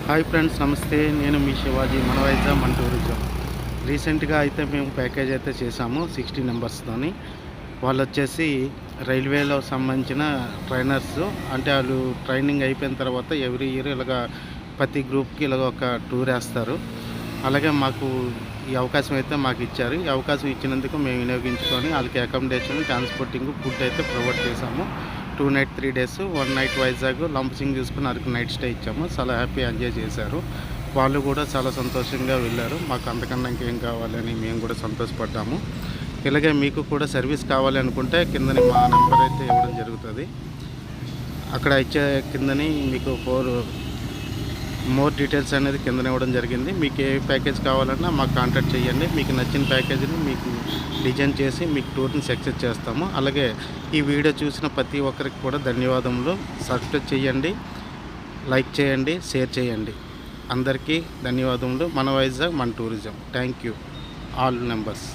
Hi friends, నమస్తే. నేను మీ శివాజీ, మన వైజాగ్ మన టూరిజం. రీసెంట్గా అయితే మేము ప్యాకేజ్ అయితే చేసాము 60 మెంబర్స్తోని. వాళ్ళు వచ్చేసి రైల్వేలో సంబంధించిన ట్రైనర్స్. అంటే వాళ్ళు ట్రైనింగ్ అయిపోయిన తర్వాత ఎవ్రీ ఇయర్ ఇలాగ ప్రతి గ్రూప్కి ఇలాగ ఒక టూర్ వేస్తారు. అలాగే మాకు ఈ అవకాశం అయితే మాకు ఇచ్చారు. ఈ అవకాశం ఇచ్చినందుకు మేము వినియోగించుకొని వాళ్ళకి అకామిడేషన్, ట్రాన్స్పోర్టింగ్, ఫుడ్ అయితే ప్రొవైడ్ చేసాము. 2 night 3 days, 1 night Vizag, Lambasingi చూసుకుని అరకు నైట్ స్టే ఇచ్చాము. చాలా హ్యాపీ ఎంజాయ్ చేశారు. వాళ్ళు కూడా చాలా సంతోషంగా వెళ్ళారు. మాకు అంతకన్నా ఇంకేం కావాలని మేము కూడా సంతోషపడ్డాము. ఇలాగే మీకు కూడా సర్వీస్ కావాలి అనుకుంటే కిందని మా నెంబర్ అయితే ఇవ్వడం జరుగుతుంది. అక్కడ ఇచ్చే కిందని మీకు మోర్ డీటెయిల్స్ అనేది కిందనే ఇవ్వడం జరిగింది. మీకు ఏ ప్యాకేజ్ కావాలన్నా మాకు కాంటాక్ట్ చేయండి. మీకు నచ్చిన ప్యాకేజీని మీకు డిజైన్ చేసి మీకు టూర్ని సక్సెస్ చేస్తాము. అలాగే ఈ వీడియో చూసిన ప్రతి ఒక్కరికి కూడా ధన్యవాదములు. సబ్స్క్రైబ్ చేయండి, లైక్ చేయండి, షేర్ చేయండి. అందరికీ ధన్యవాదములు. మన వైజాగ్ మన tourism. Thank you all members.